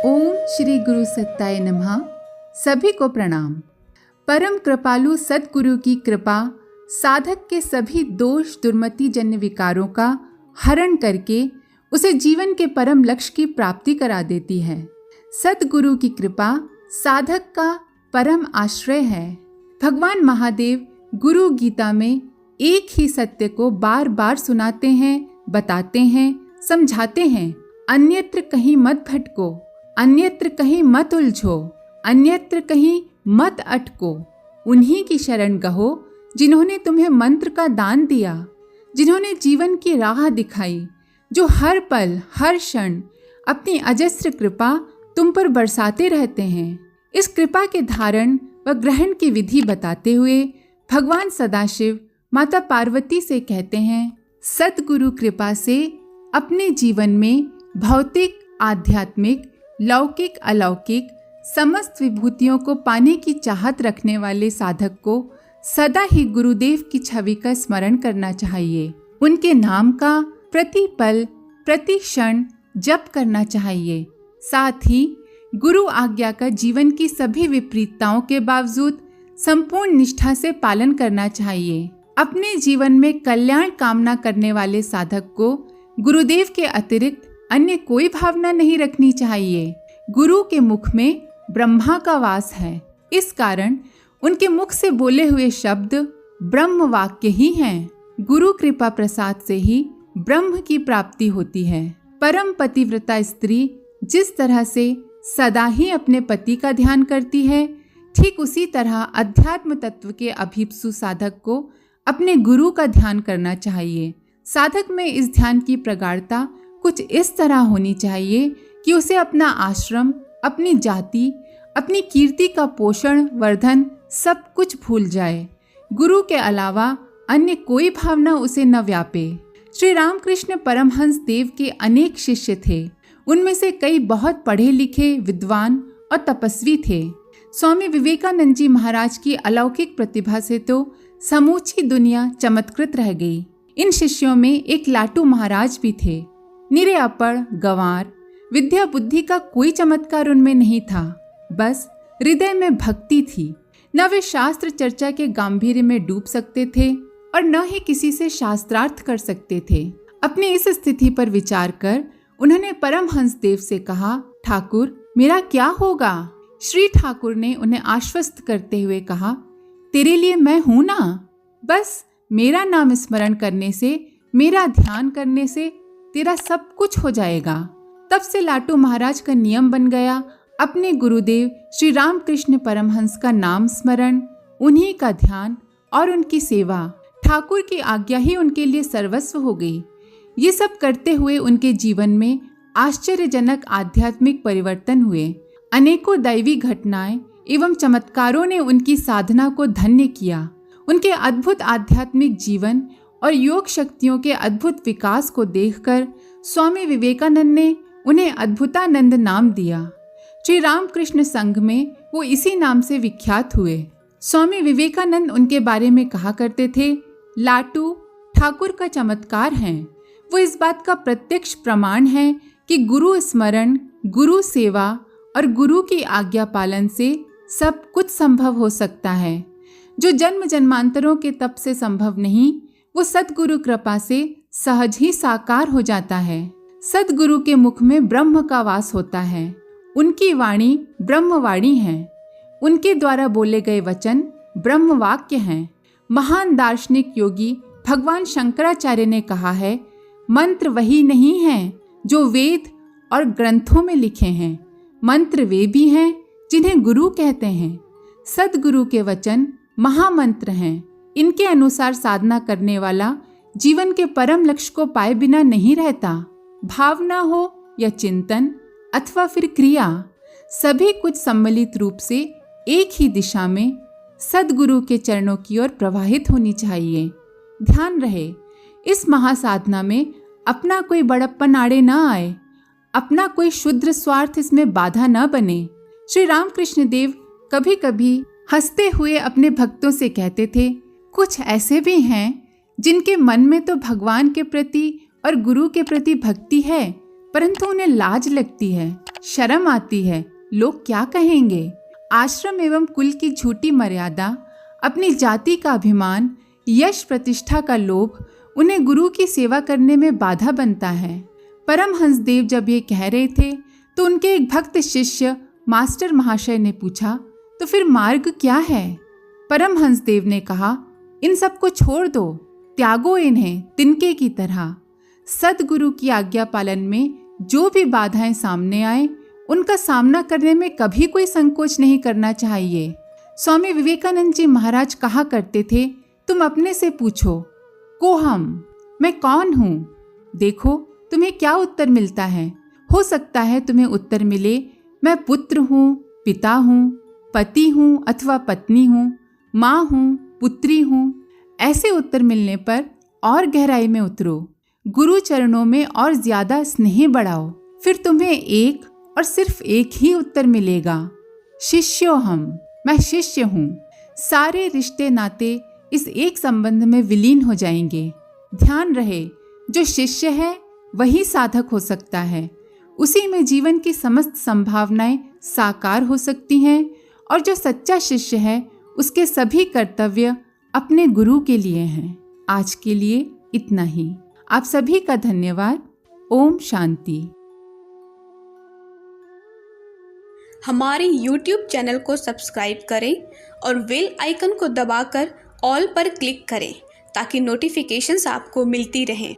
ओम श्री गुरु सत्ताय नमः। सभी को प्रणाम। परम कृपालु सद्गुरु की कृपा साधक के सभी दोष दुर्मति जन्य विकारों का हरण करके उसे जीवन के परम लक्ष्य की प्राप्ति करा देती है। सद्गुरु की कृपा साधक का परम आश्रय है। भगवान महादेव गुरु गीता में एक ही सत्य को बार बार सुनाते हैं, बताते हैं, समझाते हैं। अन्यत्र कहीं मत भटको, अन्यत्र कहीं मत उलझो, अन्यत्र कहीं मत अटको। उन्हीं की शरण गहो जिन्होंने तुम्हें मंत्र का दान दिया, जिन्होंने जीवन की राह दिखाई, जो हर पल हर क्षण अपनी अजस्र कृपा तुम पर बरसाते रहते हैं। इस कृपा के धारण व ग्रहण की विधि बताते हुए भगवान सदाशिव माता पार्वती से कहते हैं, सद्गुरु कृपा से अपने जीवन में भौतिक, आध्यात्मिक, लौकिक, अलौकिक समस्त विभूतियों को पाने की चाहत रखने वाले साधक को सदा ही गुरुदेव की छवि का स्मरण करना चाहिए। उनके नाम का प्रति पल प्रति क्षण जप करना चाहिए। साथ ही गुरु आज्ञा का जीवन की सभी विपरीतताओं के बावजूद संपूर्ण निष्ठा से पालन करना चाहिए। अपने जीवन में कल्याण कामना करने वाले साधक को गुरुदेव के अतिरिक्त अन्य कोई भावना नहीं रखनी चाहिए। गुरु के मुख में ब्रह्मा का वास है, इस कारण उनके मुख से बोले हुए शब्द ब्रह्म वाक्य ही हैं। गुरु कृपा प्रसाद से ही ब्रह्म की प्राप्ति होती है। परम पतिव्रता स्त्री जिस तरह से सदा ही अपने पति का ध्यान करती है, ठीक उसी तरह अध्यात्म तत्व के अभिप्सु साधक को अपने गुरु का ध्यान करना चाहिए। साधक में इस ध्यान की प्रगाढ़ता कुछ इस तरह होनी चाहिए कि उसे अपना आश्रम, अपनी जाति, अपनी कीर्ति का पोषण वर्धन सब कुछ भूल जाए। गुरु के अलावा अन्य कोई भावना उसे न व्यापे। श्री रामकृष्ण परमहंस देव के अनेक शिष्य थे। उनमें से कई बहुत पढ़े लिखे, विद्वान और तपस्वी थे। स्वामी विवेकानंद जी महाराज की अलौकिक प्रतिभा से तो समूची दुनिया चमत्कृत रह गई। इन शिष्यों में एक लाटू महाराज भी थे। निरे अपढ़, गंवार, विद्या बुद्धि का कोई चमत्कार उनमें नहीं था, बस हृदय में भक्ति थी। न वे शास्त्र चर्चा के गांधीर्य में डूब सकते थे और न ही किसी से शास्त्रार्थ कर सकते थे। अपनी इस स्थिति पर विचार कर उन्होंने परमहंस देव से कहा, ठाकुर मेरा क्या होगा? श्री ठाकुर ने उन्हें आश्वस्त करते हुए कहा, तेरे लिए मैं हूं ना, बस मेरा नाम स्मरण करने से, मेरा ध्यान करने से तेरा सब कुछ हो जाएगा। तब से लाटू महाराज का नियम बन गया, अपने गुरुदेव श्री रामकृष्ण परमहंस का नाम स्मरण, उन्हीं का ध्यान और उनकी सेवा। ठाकुर की आज्ञा ही उनके लिए सर्वस्व हो गई। ये सब करते हुए उनके जीवन में आश्चर्यजनक आध्यात्मिक परिवर्तन हुए। अनेकों दैवी घटनाएं एवं चमत्कारों ने उनकी साधना को धन्य किया। उनके अद्भुत आध्यात्मिक जीवन और योग शक्तियों के अद्भुत विकास को देखकर स्वामी विवेकानंद ने उन्हें अद्भुतानंद नाम दिया। श्री रामकृष्ण संघ में वो इसी नाम से विख्यात हुए। स्वामी विवेकानंद उनके बारे में कहा करते थे, लाटू ठाकुर का चमत्कार हैं। वो इस बात का प्रत्यक्ष प्रमाण है कि गुरु स्मरण, गुरु सेवा और गुरु की आज्ञा पालन से सब कुछ संभव हो सकता है। जो जन्म जन्मांतरों के तप से संभव नहीं, वो सद्गुरु कृपा से सहज ही साकार हो जाता है। सद्गुरु के मुख में ब्रह्म का वास होता है। उनकी वाणी ब्रह्मवाणी है। उनके द्वारा बोले गए वचन ब्रह्म वाक्य हैं। महान दार्शनिक योगी भगवान शंकराचार्य ने कहा है, मंत्र वही नहीं हैं जो वेद और ग्रंथों में लिखे हैं, मंत्र वे भी हैं जिन्हें गुरु कहते हैं। सद्गुरु के वचन महामंत्र हैं। इनके अनुसार साधना करने वाला जीवन के परम लक्ष्य को पाए बिना नहीं रहता। भावना हो या चिंतन अथवा फिर क्रिया, सभी कुछ सम्मिलित रूप से एक ही दिशा में सद्गुरु के चरणों की ओर प्रवाहित होनी चाहिए। ध्यान रहे, इस महासाधना में अपना कोई बड़प्पन आड़े न आए, अपना कोई शुद्र स्वार्थ इसमें बाधा न बने। श्री रामकृष्ण देव कभी कभी हंसते हुए अपने भक्तों से कहते थे, कुछ ऐसे भी हैं जिनके मन में तो भगवान के प्रति और गुरु के प्रति भक्ति है, परंतु उन्हें लाज लगती है, शर्म आती है, लोग क्या कहेंगे। आश्रम एवं कुल की झूठी मर्यादा, अपनी जाति का अभिमान, यश प्रतिष्ठा का लोभ उन्हें गुरु की सेवा करने में बाधा बनता है। परमहंसदेव जब ये कह रहे थे तो उनके एक भक्त शिष्य मास्टर महाशय ने पूछा, तो फिर मार्ग क्या है? परमहंसदेव ने कहा, इन सब को छोड़ दो, त्यागो इन्हें तिनके की तरह। सद्गुरु की आज्ञा पालन में जो भी बाधाएं सामने आए, उनका सामना करने में कभी कोई संकोच नहीं करना चाहिए। स्वामी विवेकानंद जी महाराज कहा करते थे, तुम अपने से पूछो, कोहम, मैं कौन हूँ? देखो तुम्हें क्या उत्तर मिलता है। हो सकता है तुम्हें उत्तर मिले, मैं पुत्र हूँ, पिता हूँ, पति हूँ अथवा पत्नी हूँ, माँ हूँ, पुत्री हूँ। ऐसे उत्तर मिलने पर और गहराई में उतरो, गुरु चरणों में और ज्यादा स्नेह बढ़ाओ, फिर तुम्हें एक और सिर्फ एक ही उत्तर मिलेगा, शिष्यो हम, मैं शिष्य हूँ। सारे रिश्ते नाते इस एक संबंध में विलीन हो जाएंगे। ध्यान रहे, जो शिष्य है वही साधक हो सकता है, उसी में जीवन की समस्त संभावनाएं साकार हो सकती हैं, और जो सच्चा शिष्य है उसके सभी कर्तव्य अपने गुरु के लिए हैं। आज के लिए इतना ही। आप सभी का धन्यवाद। ओम शांति। हमारे YouTube चैनल को सब्सक्राइब करें और बेल आइकन को दबाकर ऑल पर क्लिक करें ताकि नोटिफिकेशंस आपको मिलती रहें।